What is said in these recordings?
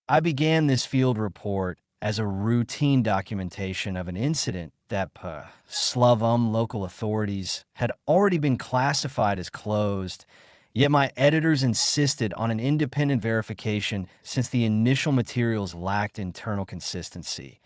I began this field report as a routine documentation of an incident that local authorities had already been classified as closed, yet my editors insisted on an independent verification since the initial materials lacked internal consistency.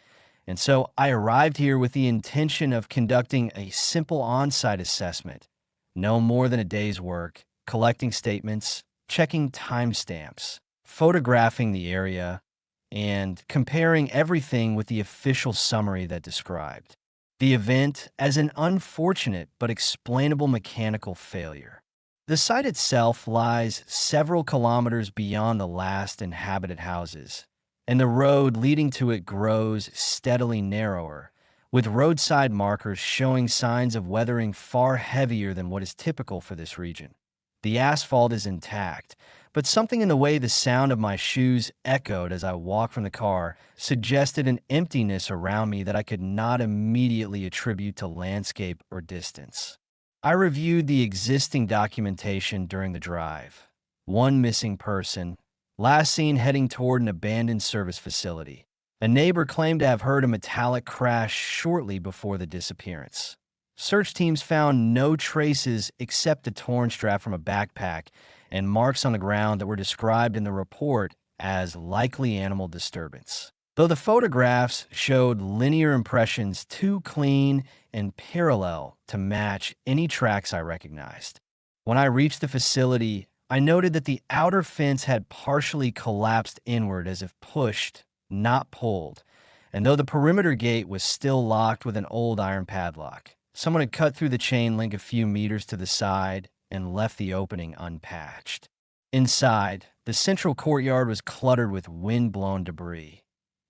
And so I arrived here with the intention of conducting a simple on-site assessment, no more than a day's work, collecting statements, checking timestamps, photographing the area, and comparing everything with the official summary that described the event as an unfortunate but explainable mechanical failure. The site itself lies several kilometers beyond the last inhabited houses, and the road leading to it grows steadily narrower, with roadside markers showing signs of weathering far heavier than what is typical for this region. The asphalt is intact, but something in the way the sound of my shoes echoed as I walked from the car suggested an emptiness around me that I could not immediately attribute to landscape or distance. I reviewed the existing documentation during the drive. One missing person, last seen heading toward an abandoned service facility. A neighbor claimed to have heard a metallic crash shortly before the disappearance. Search teams found no traces except a torn strap from a backpack and marks on the ground that were described in the report as likely animal disturbance. Though the photographs showed linear impressions too clean and parallel to match any tracks I recognized. When I reached the facility, I noted that the outer fence had partially collapsed inward as if pushed, not pulled, and though the perimeter gate was still locked with an old iron padlock, someone had cut through the chain link a few meters to the side and left the opening unpatched. Inside, the central courtyard was cluttered with wind-blown debris.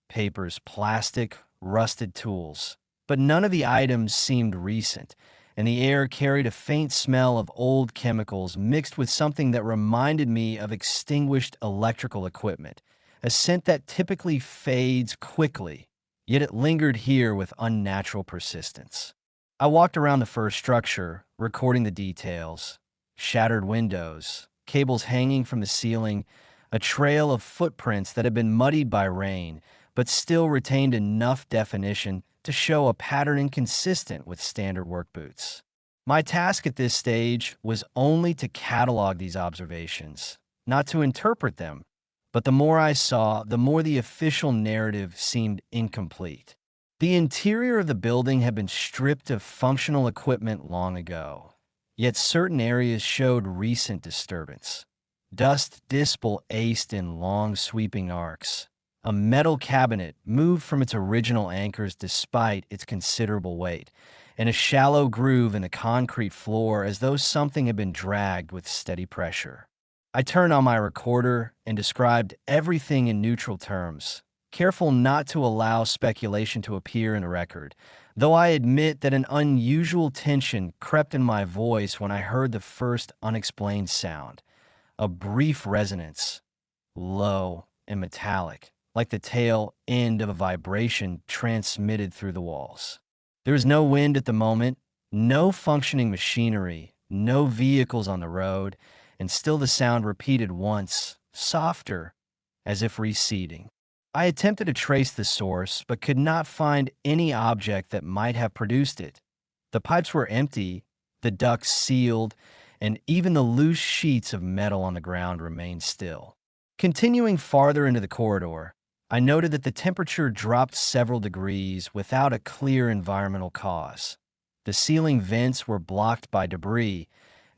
Papers, plastic, rusted tools. But none of the items seemed recent, and the air carried a faint smell of old chemicals mixed with something that reminded me of extinguished electrical equipment, a scent that typically fades quickly, yet it lingered here with unnatural persistence. I walked around the first structure, recording the details. Shattered windows, cables hanging from the ceiling, a trail of footprints that had been muddied by rain, but still retained enough definition to show a pattern inconsistent with standard work boots. My task at this stage was only to catalog these observations, not to interpret them, but the more I saw, the more the official narrative seemed incomplete. The interior of the building had been stripped of functional equipment long ago, yet certain areas showed recent disturbance. Dust disple aced in long sweeping arcs. A metal cabinet moved from its original anchors despite its considerable weight, and a shallow groove in the concrete floor as though something had been dragged with steady pressure. I turned on my recorder and described everything in neutral terms, careful not to allow speculation to appear in the record, though I admit that an unusual tension crept in my voice when I heard the first unexplained sound, a brief resonance, low and metallic, like the tail end of a vibration transmitted through the walls. There was no wind at the moment, no functioning machinery, no vehicles on the road, and still the sound repeated once, softer, as if receding. I attempted to trace the source, but could not find any object that might have produced it. The pipes were empty, the ducts sealed, and even the loose sheets of metal on the ground remained still. Continuing farther into the corridor, I noted that the temperature dropped several degrees without a clear environmental cause. The ceiling vents were blocked by debris,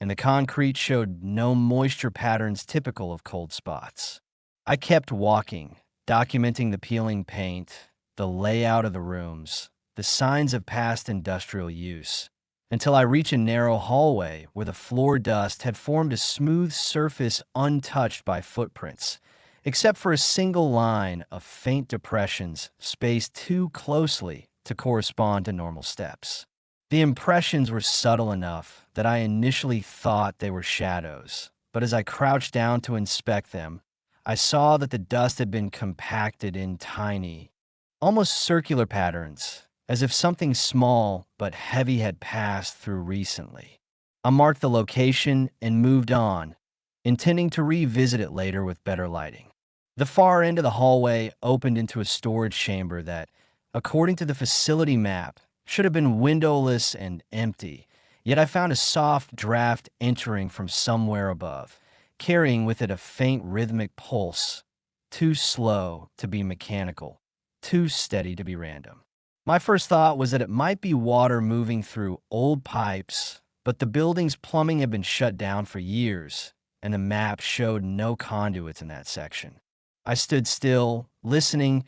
and the concrete showed no moisture patterns typical of cold spots. I kept walking, documenting the peeling paint, the layout of the rooms, the signs of past industrial use, until I reached a narrow hallway where the floor dust had formed a smooth surface untouched by footprints, except for a single line of faint depressions spaced too closely to correspond to normal steps. The impressions were subtle enough that I initially thought they were shadows, but as I crouched down to inspect them, I saw that the dust had been compacted in tiny, almost circular patterns, as if something small but heavy had passed through recently. I marked the location and moved on, intending to revisit it later with better lighting. The far end of the hallway opened into a storage chamber that, according to the facility map, should have been windowless and empty, yet I found a soft draft entering from somewhere above, carrying with it a faint rhythmic pulse, too slow to be mechanical, too steady to be random. My first thought was that it might be water moving through old pipes, but the building's plumbing had been shut down for years, and the map showed no conduits in that section. I stood still, listening,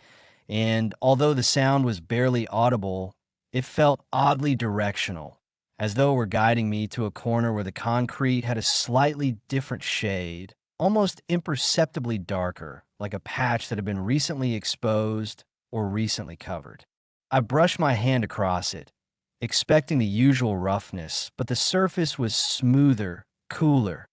and although the sound was barely audible, it felt oddly directional, as though it were guiding me to a corner where the concrete had a slightly different shade, almost imperceptibly darker, like a patch that had been recently exposed or recently covered. I brushed my hand across it, expecting the usual roughness, but the surface was smoother, cooler,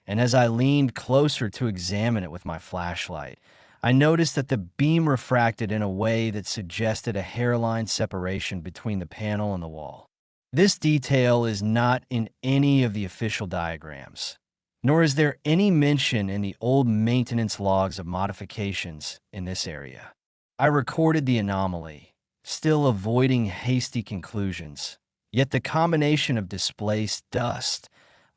and as I leaned closer to examine it with my flashlight, I noticed that the beam refracted in a way that suggested a hairline separation between the panel and the wall. This detail is not in any of the official diagrams, nor is there any mention in the old maintenance logs of modifications in this area. I recorded the anomaly, still avoiding hasty conclusions, yet the combination of displaced dust,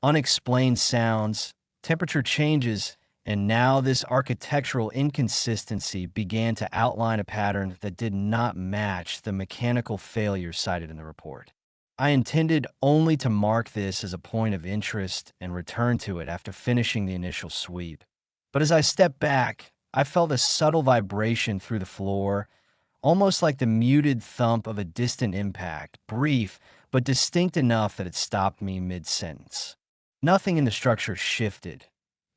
unexplained sounds, temperature changes, and now this architectural inconsistency began to outline a pattern that did not match the mechanical failures cited in the report. I intended only to mark this as a point of interest and return to it after finishing the initial sweep. But as I stepped back, I felt a subtle vibration through the floor, almost like the muted thump of a distant impact, brief but distinct enough that it stopped me mid-sentence. Nothing in the structure shifted.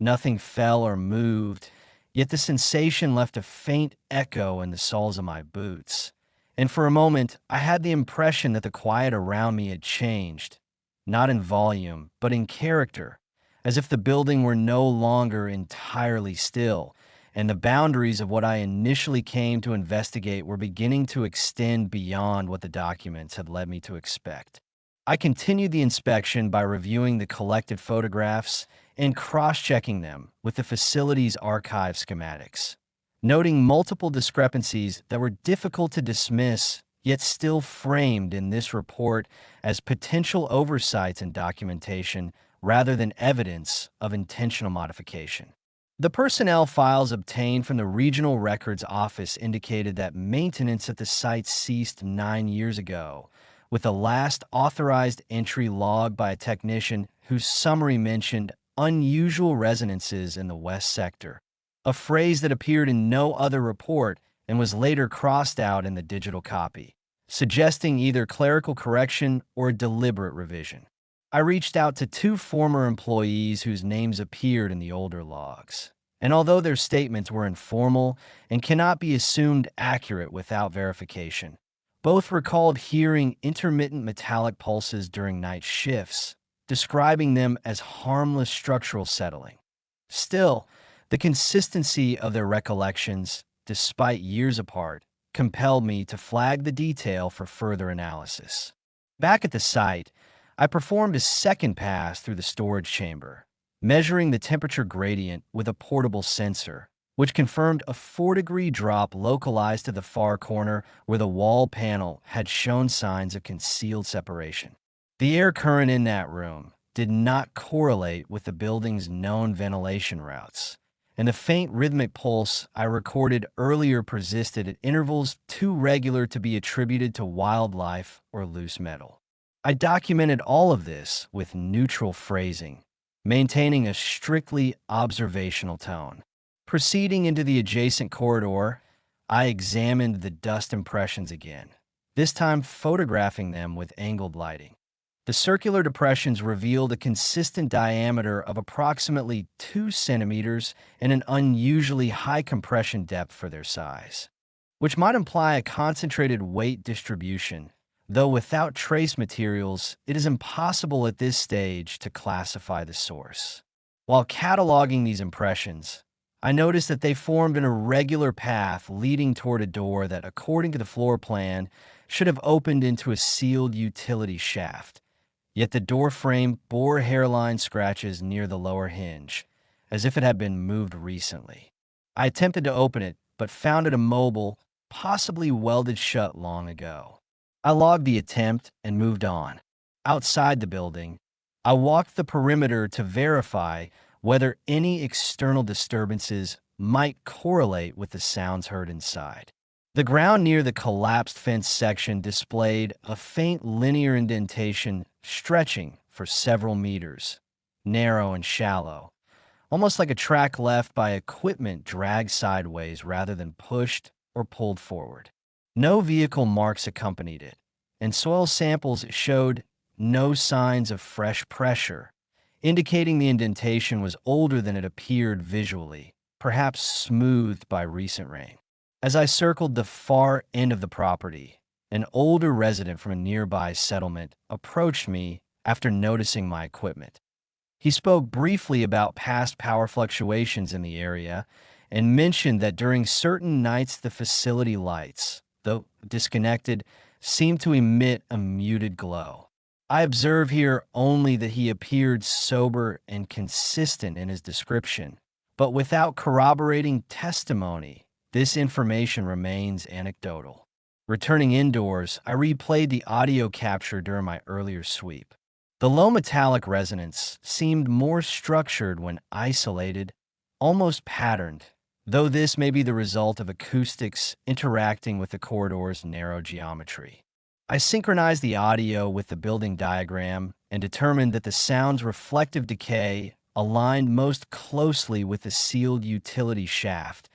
Nothing fell or moved, yet the sensation left a faint echo in the soles of my boots. And for a moment, I had the impression that the quiet around me had changed, not in volume, but in character, as if the building were no longer entirely still, and the boundaries of what I initially came to investigate were beginning to extend beyond what the documents had led me to expect. I continued the inspection by reviewing the collected photographs and cross-checking them with the facility's archive schematics, noting multiple discrepancies that were difficult to dismiss, yet still framed in this report as potential oversights in documentation rather than evidence of intentional modification. The personnel files obtained from the Regional Records Office indicated that maintenance at the site ceased 9 years ago, with the last authorized entry logged by a technician whose summary mentioned unusual resonances in the west sector, a phrase that appeared in no other report and was later crossed out in the digital copy, suggesting either clerical correction or deliberate revision. I reached out to 2 former employees whose names appeared in the older logs, and although their statements were informal and cannot be assumed accurate without verification, both recalled hearing intermittent metallic pulses during night shifts, describing them as harmless structural settling. Still, the consistency of their recollections, despite years apart, compelled me to flag the detail for further analysis. Back at the site, I performed a second pass through the storage chamber, measuring the temperature gradient with a portable sensor, which confirmed a 4-degree drop localized to the far corner where the wall panel had shown signs of concealed separation. The air current in that room did not correlate with the building's known ventilation routes, and the faint rhythmic pulse I recorded earlier persisted at intervals too regular to be attributed to wildlife or loose metal. I documented all of this with neutral phrasing, maintaining a strictly observational tone. Proceeding into the adjacent corridor, I examined the dust impressions again, this time photographing them with angled lighting. The circular depressions revealed a consistent diameter of approximately 2 centimeters and an unusually high compression depth for their size, which might imply a concentrated weight distribution, though without trace materials, it is impossible at this stage to classify the source. While cataloging these impressions, I noticed that they formed an irregular path leading toward a door that, according to the floor plan, should have opened into a sealed utility shaft. Yet the door frame bore hairline scratches near the lower hinge, as if it had been moved recently. I attempted to open it, but found it immobile, possibly welded shut long ago. I logged the attempt and moved on. Outside the building, I walked the perimeter to verify whether any external disturbances might correlate with the sounds heard inside. The ground near the collapsed fence section displayed a faint linear indentation stretching for several meters, narrow and shallow, almost like a track left by equipment dragged sideways rather than pushed or pulled forward. No vehicle marks accompanied it, and soil samples showed no signs of fresh pressure, indicating the indentation was older than it appeared visually, perhaps smoothed by recent rain. As I circled the far end of the property, an older resident from a nearby settlement approached me after noticing my equipment. He spoke briefly about past power fluctuations in the area and mentioned that during certain nights the facility lights, though disconnected, seemed to emit a muted glow. I observe here only that he appeared sober and consistent in his description, but without corroborating testimony, this information remains anecdotal. Returning indoors, I replayed the audio capture during my earlier sweep. The low metallic resonance seemed more structured when isolated, almost patterned, though this may be the result of acoustics interacting with the corridor's narrow geometry. I synchronized the audio with the building diagram and determined that the sound's reflective decay aligned most closely with the sealed utility shaft,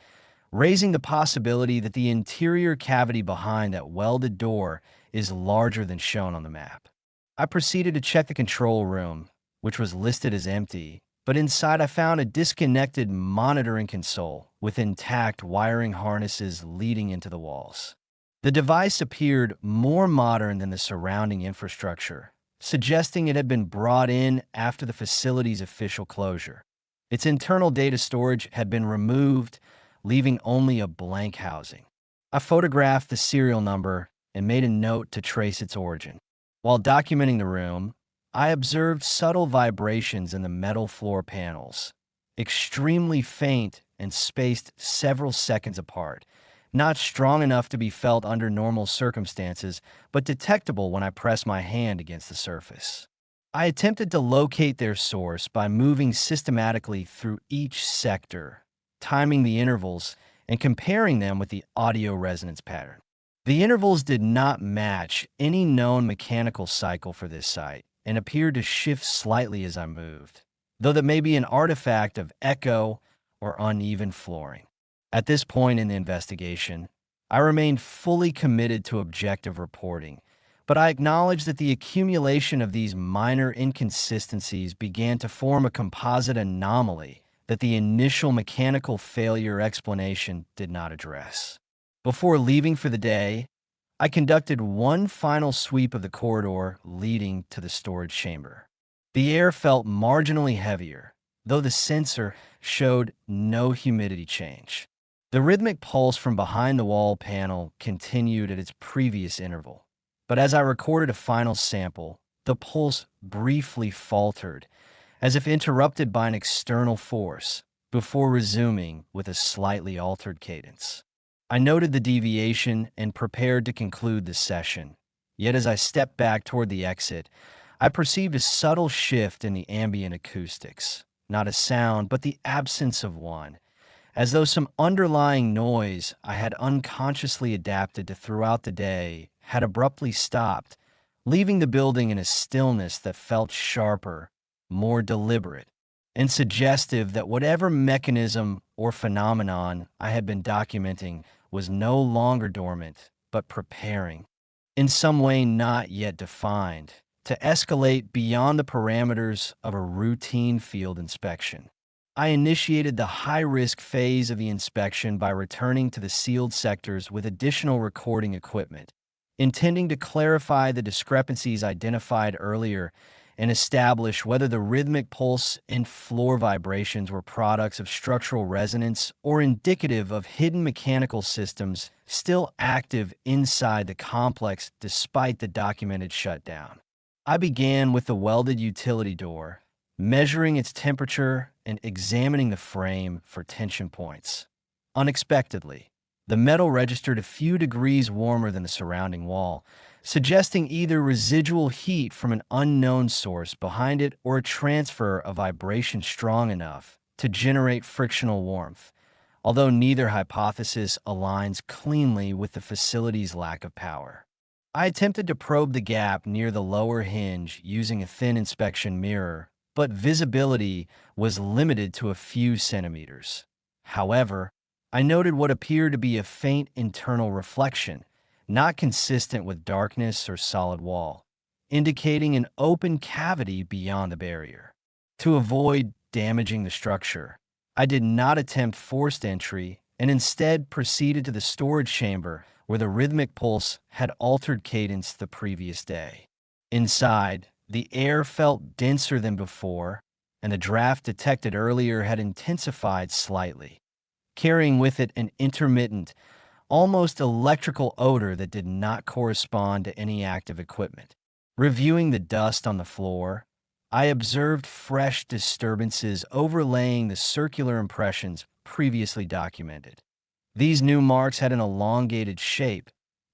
raising the possibility that the interior cavity behind that welded door is larger than shown on the map. I proceeded to check the control room, which was listed as empty, but inside I found a disconnected monitoring console with intact wiring harnesses leading into the walls. The device appeared more modern than the surrounding infrastructure, suggesting it had been brought in after the facility's official closure. Its internal data storage had been removed, leaving only a blank housing. I photographed the serial number and made a note to trace its origin. While documenting the room, I observed subtle vibrations in the metal floor panels, extremely faint and spaced several seconds apart, not strong enough to be felt under normal circumstances, but detectable when I pressed my hand against the surface. I attempted to locate their source by moving systematically through each sector, timing the intervals and comparing them with the audio resonance pattern. The intervals did not match any known mechanical cycle for this site and appeared to shift slightly as I moved, though that may be an artifact of echo or uneven flooring. At this point in the investigation, I remained fully committed to objective reporting, but I acknowledged that the accumulation of these minor inconsistencies began to form a composite anomaly that the initial mechanical failure explanation did not address. Before leaving for the day, I conducted one final sweep of the corridor leading to the storage chamber. The air felt marginally heavier, though the sensor showed no humidity change. The rhythmic pulse from behind the wall panel continued at its previous interval, but as I recorded a final sample, the pulse briefly faltered, as if interrupted by an external force, before resuming with a slightly altered cadence. I noted the deviation and prepared to conclude the session. Yet as I stepped back toward the exit, I perceived a subtle shift in the ambient acoustics. Not a sound, but the absence of one, as though some underlying noise I had unconsciously adapted to throughout the day had abruptly stopped, leaving the building in a stillness that felt sharper, more deliberate, and suggestive that whatever mechanism or phenomenon I had been documenting was no longer dormant, but preparing, in some way not yet defined, to escalate beyond the parameters of a routine field inspection. I initiated the high-risk phase of the inspection by returning to the sealed sectors with additional recording equipment, intending to clarify the discrepancies identified earlier and establish whether the rhythmic pulse and floor vibrations were products of structural resonance or indicative of hidden mechanical systems still active inside the complex despite the documented shutdown. I began with the welded utility door, measuring its temperature and examining the frame for tension points. Unexpectedly, the metal registered a few degrees warmer than the surrounding wall, suggesting either residual heat from an unknown source behind it or a transfer of vibration strong enough to generate frictional warmth, although neither hypothesis aligns cleanly with the facility's lack of power. I attempted to probe the gap near the lower hinge using a thin inspection mirror, but visibility was limited to a few centimeters. However, I noted what appeared to be a faint internal reflection, not consistent with darkness or solid wall, indicating an open cavity beyond the barrier. To avoid damaging the structure, I did not attempt forced entry and instead proceeded to the storage chamber where the rhythmic pulse had altered cadence the previous day. Inside, the air felt denser than before, and the draft detected earlier had intensified slightly, carrying with it an intermittent, almost electrical odor that did not correspond to any active equipment. Reviewing the dust on the floor, I observed fresh disturbances overlaying the circular impressions previously documented. These new marks had an elongated shape,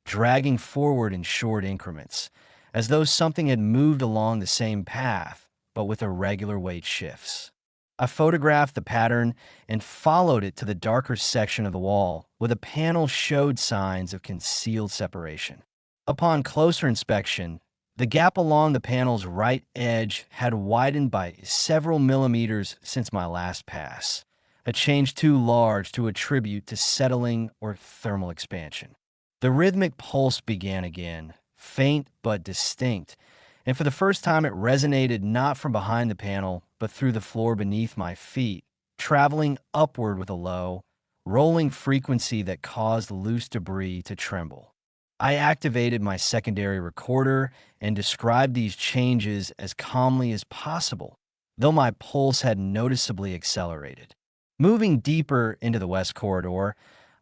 dragging forward in short increments, as though something had moved along the same path, but with irregular weight shifts. I photographed the pattern and followed it to the darker section of the wall, where the panel showed signs of concealed separation. Upon closer inspection, the gap along the panel's right edge had widened by several millimeters since my last pass, a change too large to attribute to settling or thermal expansion. The rhythmic pulse began again, faint but distinct, and for the first time it resonated not from behind the panel, but through the floor beneath my feet, traveling upward with a low, rolling frequency that caused loose debris to tremble. I activated my secondary recorder and described these changes as calmly as possible, though my pulse had noticeably accelerated. Moving deeper into the west corridor,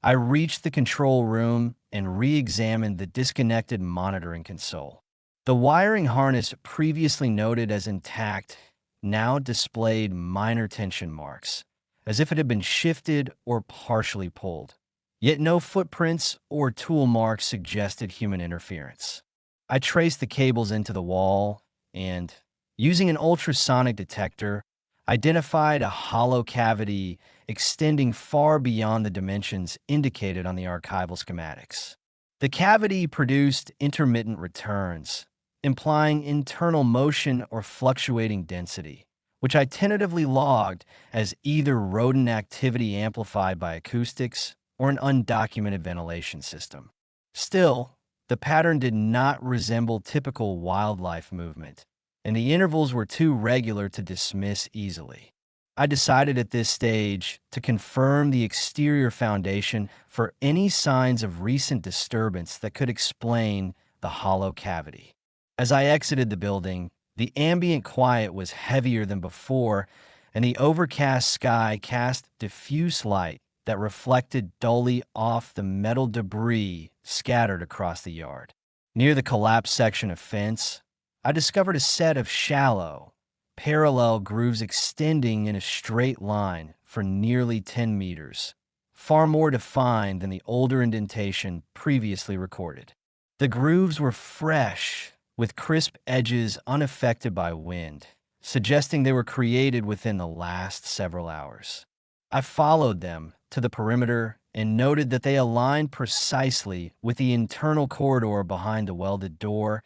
I reached the control room and re-examined the disconnected monitoring console. The wiring harness previously noted as intact now displayed minor tension marks, as if it had been shifted or partially pulled. Yet no footprints or tool marks suggested human interference. I traced the cables into the wall and, using an ultrasonic detector, identified a hollow cavity extending far beyond the dimensions indicated on the archival schematics. The cavity produced intermittent returns, implying internal motion or fluctuating density, which I tentatively logged as either rodent activity amplified by acoustics or an undocumented ventilation system. Still, the pattern did not resemble typical wildlife movement, and the intervals were too regular to dismiss easily. I decided at this stage to confirm the exterior foundation for any signs of recent disturbance that could explain the hollow cavity. As I exited the building, the ambient quiet was heavier than before, and the overcast sky cast diffuse light that reflected dully off the metal debris scattered across the yard. Near the collapsed section of fence, I discovered a set of shallow, parallel grooves extending in a straight line for nearly 10 meters, far more defined than the older indentation previously recorded. The grooves were fresh, with crisp edges unaffected by wind, suggesting they were created within the last several hours. I followed them to the perimeter and noted that they aligned precisely with the internal corridor behind the welded door,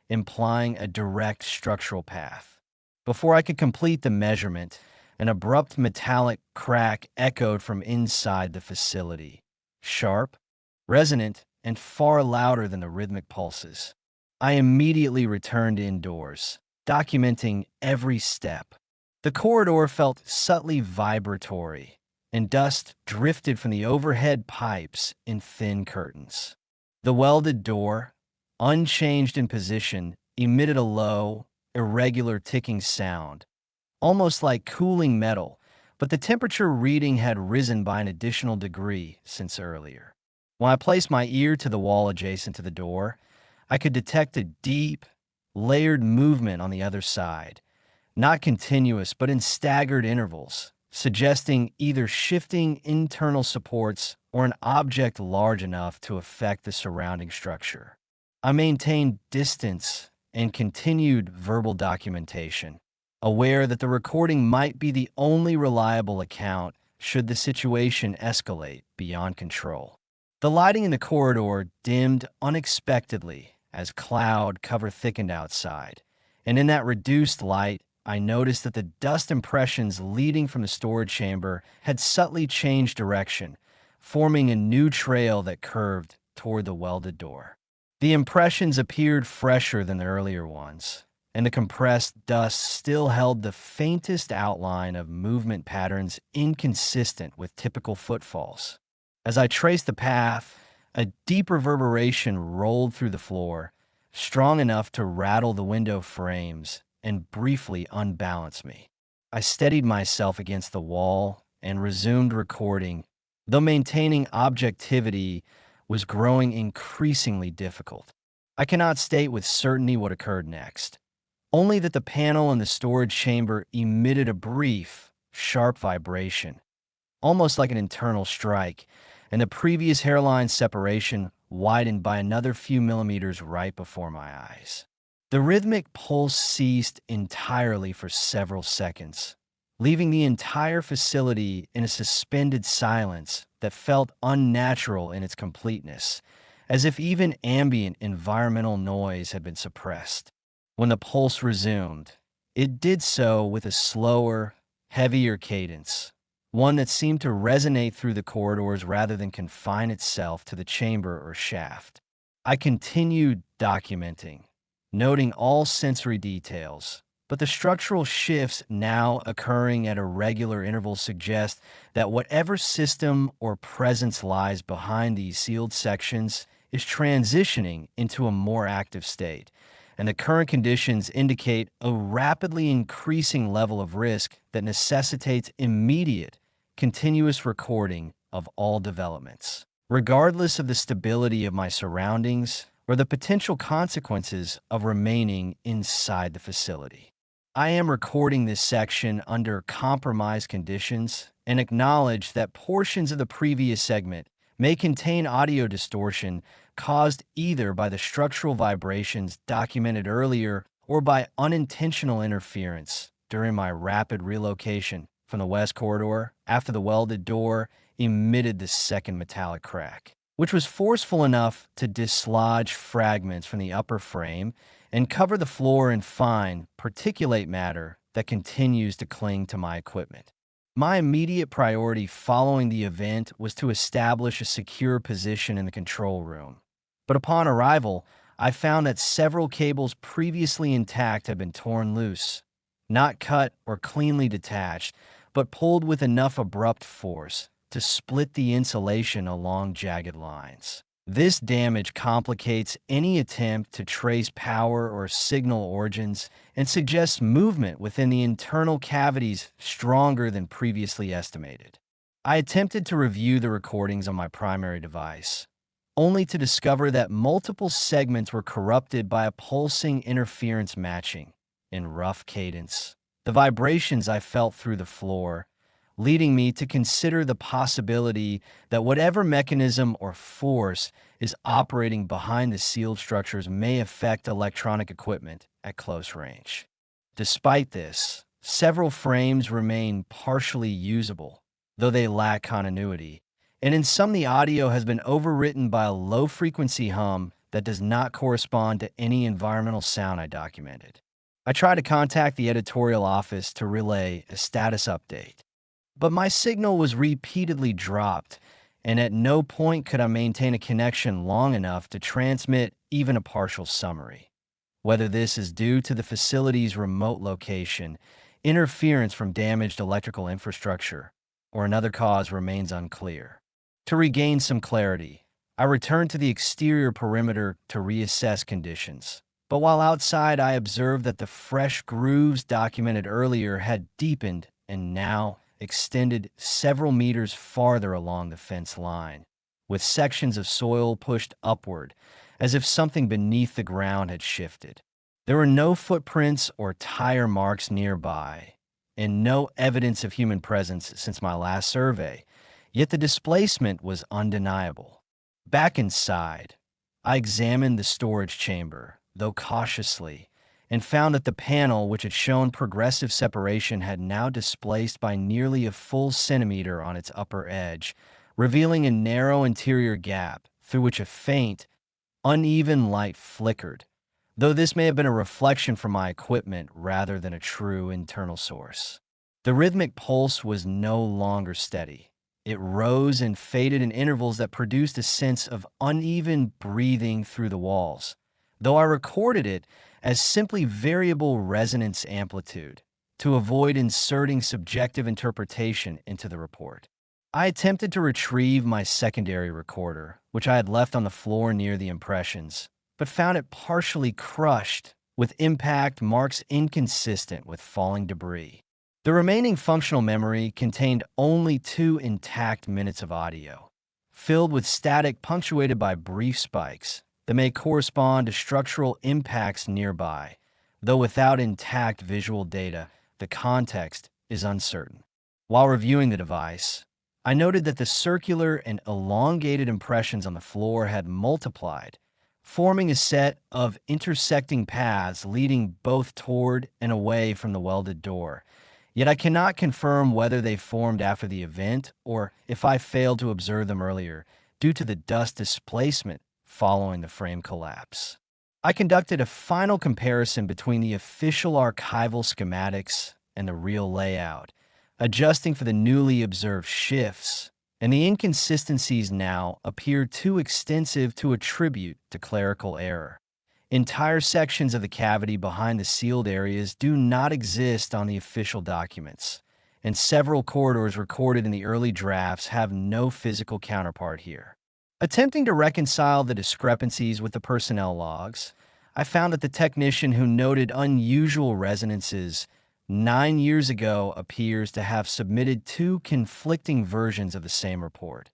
implying a direct structural path. Before I could complete the measurement, an abrupt metallic crack echoed from inside the facility, sharp, resonant, and far louder than the rhythmic pulses. I immediately returned indoors, documenting every step. The corridor felt subtly vibratory, and dust drifted from the overhead pipes in thin curtains. The welded door, unchanged in position, emitted a low, irregular ticking sound, almost like cooling metal, but the temperature reading had risen by an additional degree since earlier. When I placed my ear to the wall adjacent to the door, I could detect a deep, layered movement on the other side, not continuous but in staggered intervals, suggesting either shifting internal supports or an object large enough to affect the surrounding structure. I maintained distance and continued verbal documentation, aware that the recording might be the only reliable account should the situation escalate beyond control. The lighting in the corridor dimmed unexpectedly as cloud cover thickened outside, and in that reduced light, I noticed that the dust impressions leading from the storage chamber had subtly changed direction, forming a new trail that curved toward the welded door. The impressions appeared fresher than the earlier ones, and the compressed dust still held the faintest outline of movement patterns inconsistent with typical footfalls. As I traced the path, a deep reverberation rolled through the floor, strong enough to rattle the window frames and briefly unbalance me. I steadied myself against the wall and resumed recording, though maintaining objectivity was growing increasingly difficult. I cannot state with certainty what occurred next, only that the panel in the storage chamber emitted a brief, sharp vibration, almost like an internal strike, and the previous hairline separation widened by another few millimeters right before my eyes. The rhythmic pulse ceased entirely for several seconds, leaving the entire facility in a suspended silence that felt unnatural in its completeness, as if even ambient environmental noise had been suppressed. When the pulse resumed, it did so with a slower, heavier cadence, one that seemed to resonate through the corridors rather than confine itself to the chamber or shaft. I continued documenting, noting all sensory details, but the structural shifts now occurring at irregular intervals suggest that whatever system or presence lies behind these sealed sections is transitioning into a more active state, and the current conditions indicate a rapidly increasing level of risk that necessitates immediate, continuous recording of all developments, regardless of the stability of my surroundings or the potential consequences of remaining inside the facility. I am recording this section under compromised conditions and acknowledge that portions of the previous segment may contain audio distortion caused either by the structural vibrations documented earlier or by unintentional interference during my rapid relocation from the west corridor after the welded door emitted the second metallic crack, which was forceful enough to dislodge fragments from the upper frame and cover the floor in fine, particulate matter that continues to cling to my equipment. My immediate priority following the event was to establish a secure position in the control room. But upon arrival, I found that several cables previously intact had been torn loose, not cut or cleanly detached, but pulled with enough abrupt force to split the insulation along jagged lines. This damage complicates any attempt to trace power or signal origins and suggests movement within the internal cavities stronger than previously estimated. I attempted to review the recordings on my primary device, only to discover that multiple segments were corrupted by a pulsing interference matching in rough cadence. The vibrations I felt through the floor, leading me to consider the possibility that whatever mechanism or force is operating behind the sealed structures may affect electronic equipment at close range. Despite this, several frames remain partially usable, though they lack continuity, and in some the audio has been overwritten by a low-frequency hum that does not correspond to any environmental sound I documented. I tried to contact the editorial office to relay a status update, but my signal was repeatedly dropped, and at no point could I maintain a connection long enough to transmit even a partial summary. Whether this is due to the facility's remote location, interference from damaged electrical infrastructure, or another cause remains unclear. To regain some clarity, I returned to the exterior perimeter to reassess conditions. But while outside, I observed that the fresh grooves documented earlier had deepened and now extended several meters farther along the fence line, with sections of soil pushed upward, as if something beneath the ground had shifted. There were no footprints or tire marks nearby, and no evidence of human presence since my last survey, yet the displacement was undeniable. Back inside, I examined the storage chamber, though cautiously, and found that the panel, which had shown progressive separation, had now displaced by nearly a full centimeter on its upper edge, revealing a narrow interior gap through which a faint, uneven light flickered, though this may have been a reflection from my equipment rather than a true internal source. The rhythmic pulse was no longer steady. It rose and faded in intervals that produced a sense of uneven breathing through the walls, though I recorded it as simply variable resonance amplitude to avoid inserting subjective interpretation into the report. I attempted to retrieve my secondary recorder, which I had left on the floor near the impressions, but found it partially crushed, with impact marks inconsistent with falling debris. The remaining functional memory contained only 2 intact minutes of audio, filled with static punctuated by brief spikes that may correspond to structural impacts nearby, though without intact visual data, the context is uncertain. While reviewing the device, I noted that the circular and elongated impressions on the floor had multiplied, forming a set of intersecting paths leading both toward and away from the welded door. Yet I cannot confirm whether they formed after the event or if I failed to observe them earlier due to the dust displacement following the frame collapse. I conducted a final comparison between the official archival schematics and the real layout, adjusting for the newly observed shifts, and the inconsistencies now appear too extensive to attribute to clerical error. Entire sections of the cavity behind the sealed areas do not exist on the official documents, and several corridors recorded in the early drafts have no physical counterpart here. Attempting to reconcile the discrepancies with the personnel logs, I found that the technician who noted unusual resonances 9 years ago appears to have submitted 2 conflicting versions of the same report.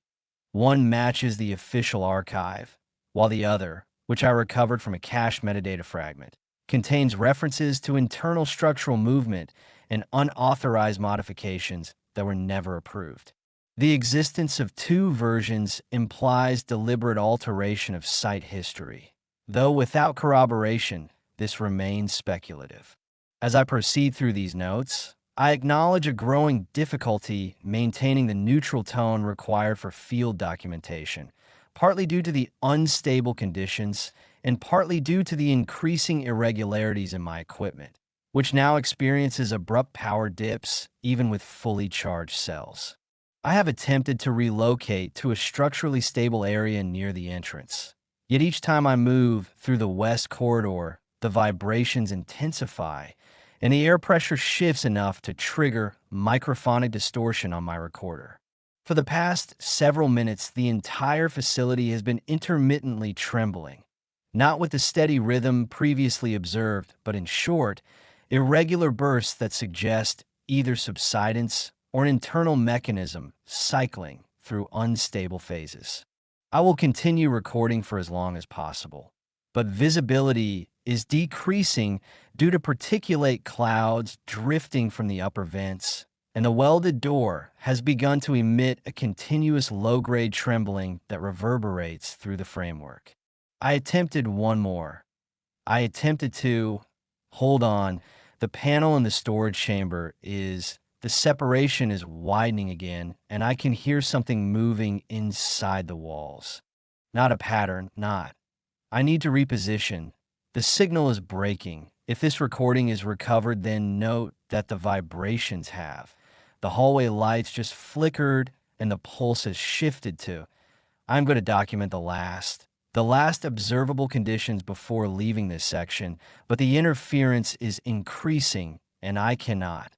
One matches the official archive, while the other, which I recovered from a cached metadata fragment, contains references to internal structural movement and unauthorized modifications that were never approved. The existence of 2 versions implies deliberate alteration of site history, though without corroboration, this remains speculative. As I proceed through these notes, I acknowledge a growing difficulty maintaining the neutral tone required for field documentation, partly due to the unstable conditions and partly due to the increasing irregularities in my equipment, which now experiences abrupt power dips even with fully charged cells. I have attempted to relocate to a structurally stable area near the entrance, yet each time I move through the west corridor, the vibrations intensify and the air pressure shifts enough to trigger microphonic distortion on my recorder. For the past several minutes, the entire facility has been intermittently trembling, not with the steady rhythm previously observed, but in short, irregular bursts that suggest either subsidence or an internal mechanism cycling through unstable phases. I will continue recording for as long as possible, but visibility is decreasing due to particulate clouds drifting from the upper vents, and the welded door has begun to emit a continuous low-grade trembling that reverberates through the framework. I attempted one more. I attempted to hold on. The panel in the storage chamber the separation is widening again, and I can hear something moving inside the walls. Not a pattern, not. I need to reposition. The signal is breaking. If this recording is recovered, then note that the vibrations have. The hallway lights just flickered and the pulse has shifted to. I'm going to document the last observable conditions before leaving this section, but the interference is increasing and I cannot.